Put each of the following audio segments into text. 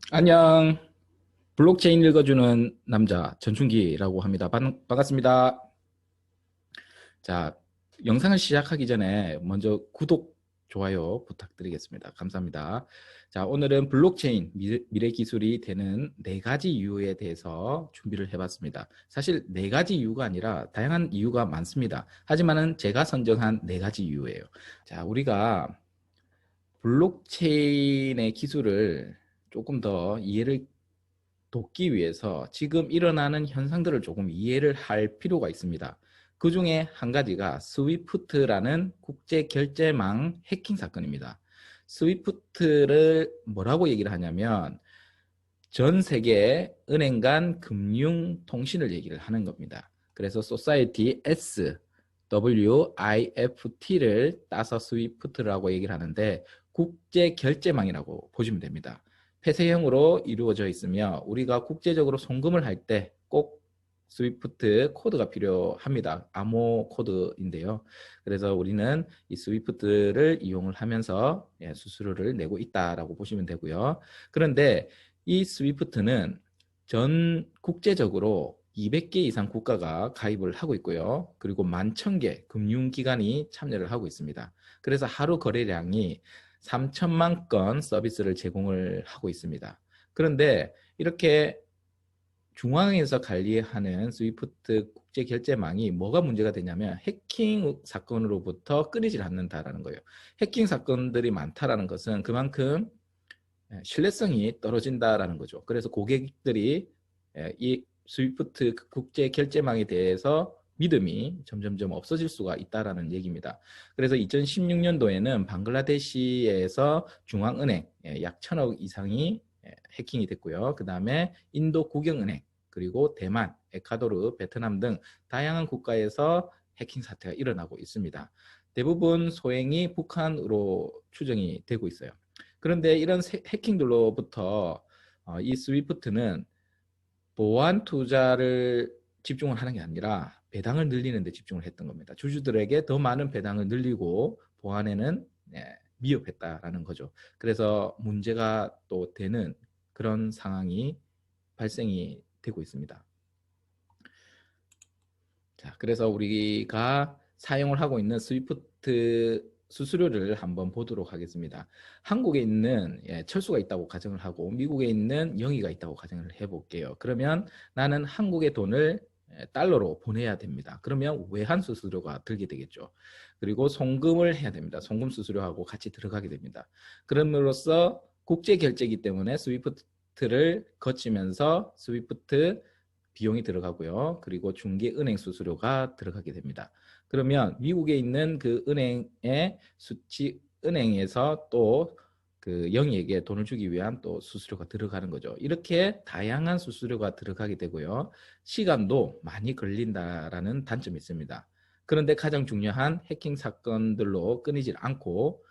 안녕. 블록체인 읽어주는 남자 전충기라고 합니다. 반갑습니다. 자, 영상을 시작하기 전에 먼저 구독, 좋아요 부탁드리겠습니다. 감사합니다. 자, 오늘은 블록체인 미래 기술이 되는 네 가지 이유에 대해서 준비를 해봤습니다. 사실 네 가지 이유가 아니라 다양한 이유가 많습니다. 하지만은 제가 선정한 네 가지 이유예요. 자, 우리가 블록체인의 기술을 조금 더 이해를 돕기 위해서 지금 일어나는 현상들을 조금 이해를 할 필요가 있습니다. 그 중에 한 가지가 스위프트라는 국제 결제망 해킹 사건입니다. 스위프트를 뭐라고 얘기를 하냐면 전 세계 은행 간 금융 통신을 얘기를 하는 겁니다. 그래서 Society SWIFT를 따서 스위프트라고 얘기를 하는데 국제 결제망이라고 보시면 됩니다. 폐쇄형으로 이루어져 있으며 우리가 국제적으로 송금을 할 때 꼭 스위프트 코드가 필요합니다. 암호 코드인데요. 그래서 우리는 이 스위프트를 이용을 하면서 수수료를 내고 있다라고 보시면 되고요. 그런데 이 스위프트는 전 국제적으로 200개 이상 국가가 가입을 하고 있고요. 그리고 11,000개 금융기관이 참여를 하고 있습니다. 그래서 하루 거래량이 3천만 건 서비스를 제공을 하고 있습니다. 그런데 이렇게 중앙에서 관리하는 스위프트 국제결제망이 뭐가 문제가 되냐면 해킹 사건으로부터 끊이질 않는다라는 거예요. 해킹 사건들이 많다라는 것은 그만큼 신뢰성이 떨어진다라는 거죠. 그래서 고객들이 이 스위프트 국제 결제망에 대해서 믿음이 점점점 없어질 수가 있다라는 얘기입니다. 그래서 2016년도에는 방글라데시에서 중앙은행 약 1,000억 이상이 해킹이 됐고요. 그 다음에 인도 국영은행, 그리고 대만, 에콰도르, 베트남 등 다양한 국가에서 해킹 사태가 일어나고 있습니다. 대부분 소행이 북한으로 추정이 되고 있어요. 그런데 이런 해킹들로부터 이 스위프트는 보안 투자를 집중을 하는 게 아니라 배당을 늘리는 데 집중을 했던 겁니다. 주주들에게 더 많은 배당을 늘리고 보안에는 미흡했다라는 거죠. 그래서 문제가 또 되는 그런 상황이 발생이 되고 있습니다. 자, 그래서 우리가 사용을 하고 있는 스위프트 수수료를 한번 보도록 하겠습니다. 한국에 있는 철수가 있다고 가정을 하고 미국에 있는 영희가 있다고 가정을 해볼게요. 그러면 나는 한국의 돈을 달러로 보내야 됩니다. 그러면 외환 수수료가 들게 되겠죠. 그리고 송금을 해야 됩니다. 송금 수수료하고 같이 들어가게 됩니다. 그럼으로써 국제 결제이기 때문에 스위프트를 거치면서 스위프트 비용이 들어가고요. 그리고 중개은행 수수료가 들어가게 됩니다. 그러면 미국에 있는 그 은행의 수치 은행에서 또 그 영희에게 돈을 주기 위한 또 수수료가 들어가는 거죠. 이렇게 다양한 수수료가 들어가게 되고요. 시간도 많이 걸린다라는 단점이 있습니다. 그런데 가장 중요한 해킹 사건들로 끊이질 않고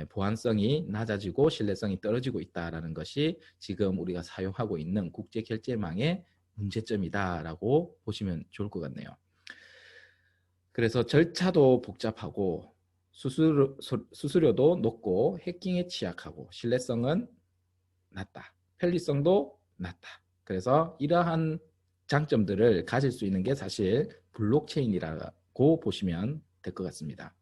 보안성이 낮아지고 신뢰성이 떨어지고 있다는 것이 지금 우리가 사용하고 있는 국제결제망의 문제점이다라고 보시면 좋을 것 같네요. 그래서 절차도 복잡하고 수수료도 높고 해킹에 취약하고 신뢰성은 낮다. 편리성도 낮다. 그래서 이러한 장점들을 가질 수 있는 게 사실 블록체인이라고 보시면 될 것 같습니다.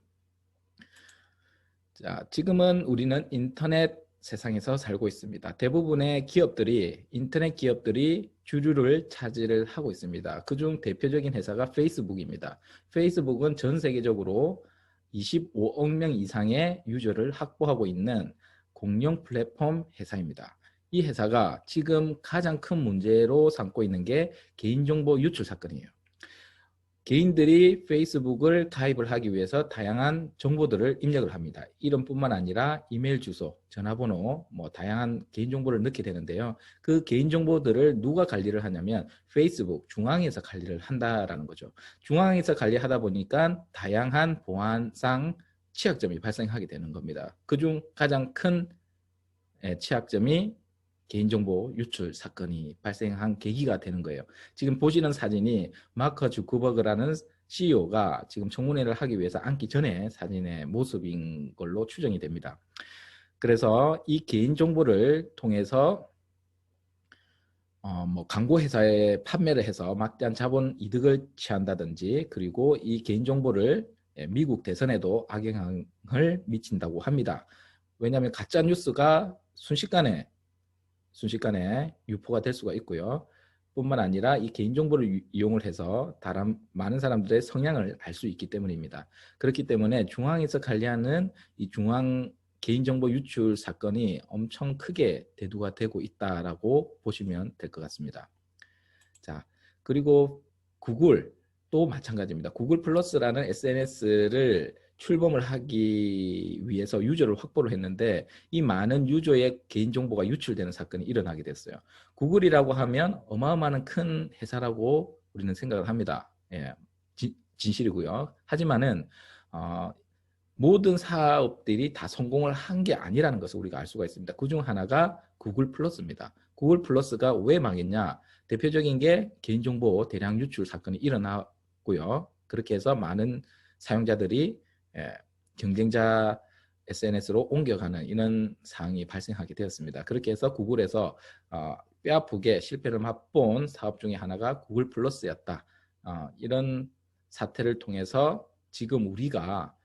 자, 지금은 우리는 인터넷 세상에서 살고 있습니다. 대부분의 기업들이 인터넷 기업들이 주류를 차지를 하고 있습니다. 그중 대표적인 회사가 페이스북입니다. 페이스북은 전 세계적으로 25억 명 이상의 유저를 확보하고 있는 공용 플랫폼 회사입니다. 이 회사가 지금 가장 큰 문제로 삼고 있는 게 개인정보 유출 사건이에요. 개인들이 페이스북을 가입을 하기 위해서 다양한 정보들을 입력을 합니다. 이름뿐만 아니라 이메일 주소, 전화번호, 뭐 다양한 개인정보를 넣게 되는데요. 그 개인정보들을 누가 관리를 하냐면 페이스북 중앙에서 관리를 한다라는 거죠. 중앙에서 관리하다 보니까 다양한 보안상 취약점이 발생하게 되는 겁니다. 그중 가장 큰 취약점이 개인정보 유출 사건이 발생한 계기가 되는 거예요. 지금 보시는 사진이 마크 주크버그라는 CEO가 지금 청문회를 하기 위해서 앉기 전에 사진의 모습인 걸로 추정이 됩니다. 그래서 이 개인정보를 통해서 뭐 광고 회사에 판매를 해서 막대한 자본 이득을 취한다든지, 그리고 이 개인정보를 미국 대선에도 악영향을 미친다고 합니다. 왜냐하면 가짜 뉴스가 순식간에 유포가 될 수가 있고요. 뿐만 아니라 이 개인정보를 이용을 해서 다른 많은 사람들의 성향을 알 수 있기 때문입니다. 그렇기 때문에 중앙에서 관리하는 이 중앙 개인정보 유출 사건이 엄청 크게 대두가 되고 있다라고 보시면 될 것 같습니다. 자, 그리고 구글도 마찬가지입니다. 구글 플러스라는 SNS를 출범을 하기 위해서 유저를 확보를 했는데, 이 많은 유저의 개인정보가 유출되는 사건이 일어나게 됐어요. 구글이라고 하면 어마어마한 큰 회사라고 우리는 생각을 합니다. 예, 진실이고요. 하지만은 모든 사업들이 다 성공을 한 게 아니라는 것을 우리가 알 수가 있습니다. 그중 하나가 구글 플러스입니다. 구글 플러스가 왜 망했냐? 대표적인 게 개인정보 대량 유출 사건이 일어났고요. 그렇게 해서 많은 사용자들이 경쟁자 SNS로 옮겨가는 이런 상황이 발생하게 되었습니다. 그렇게 해서 구글에서 뼈아프게 실패를 맛본 사업 중에 하나가 구글 플러스였다. 이런 사태를 통해서 지금 우리가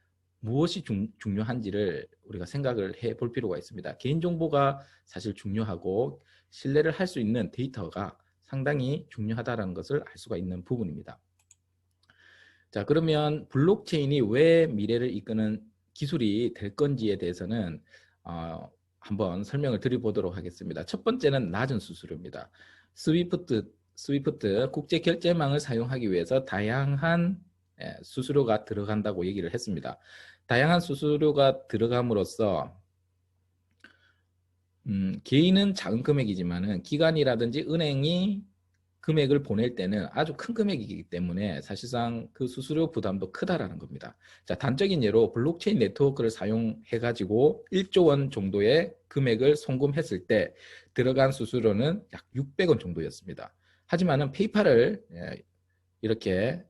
무엇이 중요한지를 우리가 생각을 해볼 필요가 있습니다. 개인정보가 사실 중요하고 신뢰를 할 수 있는 데이터가 상당히 중요하다는 것을 알 수가 있는 부분입니다. 자, 그러면 블록체인이 왜 미래를 이끄는 기술이 될 건지에 대해서는 한번 설명을 드려보도록 하겠습니다. 첫 번째는 낮은 수수료입니다. 스위프트 국제 결제망을 사용하기 위해서 다양한 수수료가 들어간다고 얘기를 했습니다. 다양한 수수료가 들어감으로써 개인은 작은 금액이지만은 기관이라든지 은행이 금액을 보낼 때는 아주 큰 금액이기 때문에 사실상 그 수수료 부담도 크다라는 겁니다. 자, 단적인 예로 블록체인 네트워크를 사용해 가지고 1조 원 정도의 금액을 송금했을 때 들어간 수수료는 약 600원 정도였습니다. 하지만은 페이팔을 이렇게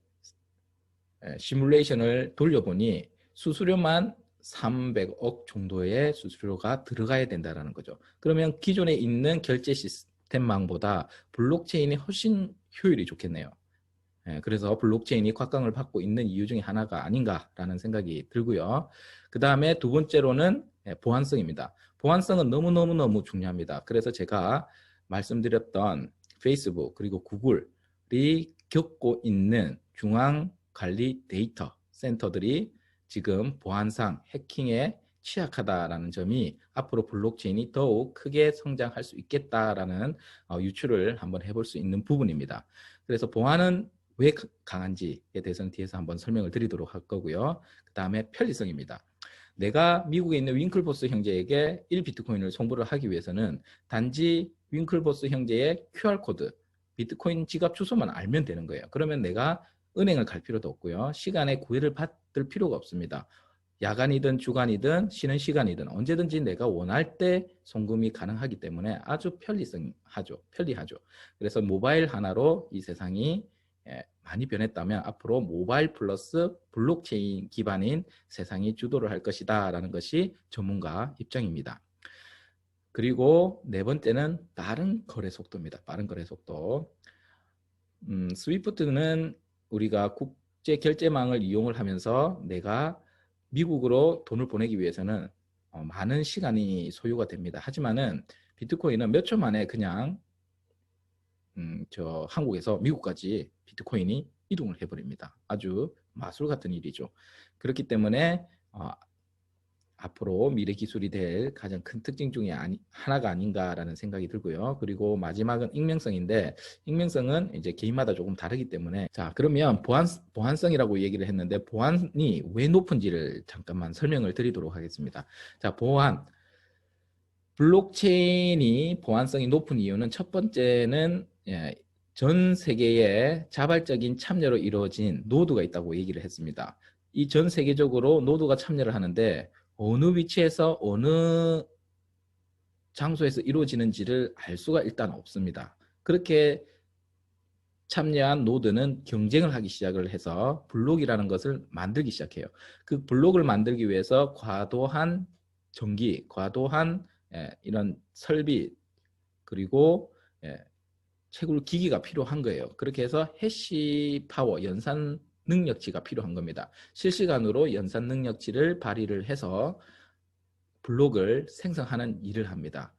시뮬레이션을 돌려보니 수수료만 300억 정도의 수수료가 들어가야 된다는 거죠. 그러면 기존에 있는 결제 시스템망보다 블록체인이 훨씬 효율이 좋겠네요. 그래서 블록체인이 곽강을 받고 있는 이유 중에 하나가 아닌가라는 생각이 들고요. 그 다음에 두 번째로는 보안성입니다. 보안성은 너무너무 중요합니다. 그래서 제가 말씀드렸던 페이스북 그리고 구글이 겪고 있는 중앙관리 데이터 센터들이 지금 보안상 해킹에 취약하다라는 점이 앞으로 블록체인이 더욱 크게 성장할 수 있겠다라는 유추를 한번 해볼 수 있는 부분입니다. 그래서 보안은 왜 강한지에 대해서는 뒤에서 한번 설명을 드리도록 할 거고요. 그 다음에 편리성입니다. 내가 미국에 있는 윙클보스 형제에게 1비트코인을 송부를 하기 위해서는 단지 윙클보스 형제의 QR코드, 비트코인 지갑 주소만 알면 되는 거예요. 그러면 내가 은행을 갈 필요도 없고요. 시간에 구애를 받을 필요가 없습니다. 야간이든 주간이든 쉬는 시간이든 언제든지 내가 원할 때 송금이 가능하기 때문에 아주 편리하죠. 그래서 모바일 하나로 이 세상이 많이 변했다면 앞으로 모바일 플러스 블록체인 기반인 세상이 주도를 할 것이다 라는 것이 전문가 입장입니다. 그리고 네 번째는 빠른 거래 속도입니다. 빠른 거래 속도. 스위프트는 우리가 국제 결제망을 이용을 하면서 내가 미국으로 돈을 보내기 위해서는 많은 시간이 소요가 됩니다. 하지만은 비트코인은 몇 초 만에 그냥 저 한국에서 미국까지 비트코인이 이동을 해버립니다. 아주 마술 같은 일이죠. 그렇기 때문에 앞으로 미래 기술이 될 가장 큰 특징 중에 하나가 아닌가라는 생각이 들고요. 그리고 마지막은 익명성인데, 익명성은 이제 개인마다 조금 다르기 때문에, 자, 그러면 보안성이라고 얘기를 했는데 보안이 왜 높은지를 잠깐만 설명을 드리도록 하겠습니다. 자, 블록체인이 보안성이 높은 이유는 첫 번째는 전 세계의 자발적인 참여로 이루어진 노드가 있다고 얘기를 했습니다. 이 전 세계적으로 노드가 참여를 하는데 어느 위치에서 어느 장소에서 이루어지는지를 알 수가 일단 없습니다. 그렇게 참여한 노드는 경쟁을 하기 시작을 해서 블록이라는 것을 만들기 시작해요. 그 블록을 만들기 위해서 과도한 전기, 과도한 이런 설비, 그리고 채굴 기기가 필요한 거예요. 그렇게 해서 해시 파워, 연산 능력치가 필요한 겁니다. 실시간으로 연산 능력치를 발휘를 해서 블록을 생성하는 일을 합니다.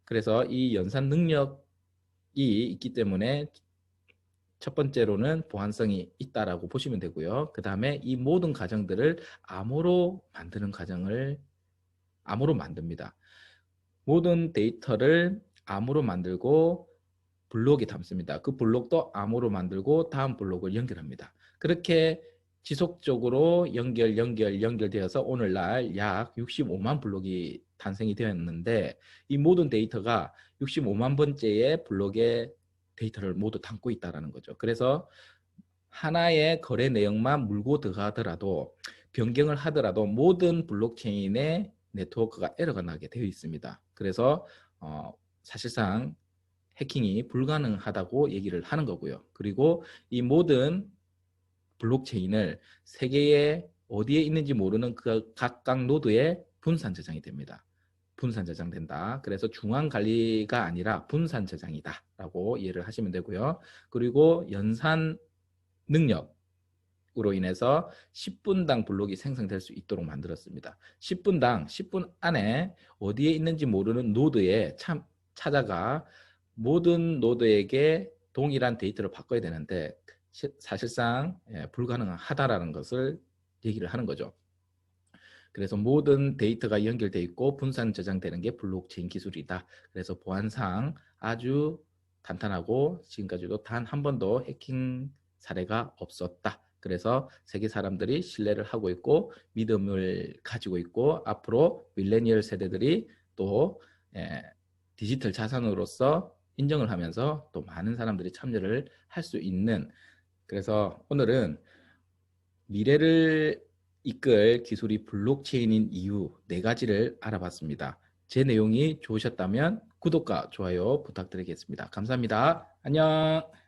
그래서 이 연산 능력이 있기 때문에 첫 번째로는 보안성이 있다라고 보시면 되고요. 그 다음에 이 모든 과정들을 암호로 만드는 과정을 암호로 만듭니다. 모든 데이터를 암호로 만들고 블록에 담습니다. 그 블록도 암호로 만들고 다음 블록을 연결합니다. 그렇게 지속적으로 연결되어서 오늘날 약 65만 블록이 탄생이 되었는데 이 모든 데이터가 65만 번째의 블록의 데이터를 모두 담고 있다는 거죠. 그래서 하나의 거래 내용만 물고 들어가더라도 변경을 하더라도 모든 블록체인의 네트워크가 에러가 나게 되어 있습니다. 그래서 사실상 해킹이 불가능하다고 얘기를 하는 거고요. 그리고 이 모든 블록체인을 세계에 어디에 있는지 모르는 그 각각 노드에 분산 저장이 됩니다. 분산 저장된다. 그래서 중앙 관리가 아니라 분산 저장이다 라고 이해를 하시면 되고요. 그리고 연산 능력으로 인해서 10분당 블록이 생성될 수 있도록 만들었습니다. 10분 안에 어디에 있는지 모르는 노드에 찾아가 모든 노드에게 동일한 데이터를 바꿔야 되는데 사실상 불가능하다라는 것을 얘기를 하는 거죠. 그래서 모든 데이터가 연결되어 있고 분산 저장되는 게 블록체인 기술이다. 그래서 보안상 아주 탄탄하고 지금까지도 단 한 번도 해킹 사례가 없었다. 그래서 세계 사람들이 신뢰를 하고 있고 믿음을 가지고 있고 앞으로 밀레니얼 세대들이 또 디지털 자산으로서 인정을 하면서 또 많은 사람들이 참여를 할 수 있는, 그래서 오늘은 미래를 이끌 기술이 블록체인인 이유 4가지를 알아봤습니다. 제 내용이 좋으셨다면 구독과 좋아요 부탁드리겠습니다. 감사합니다. 안녕.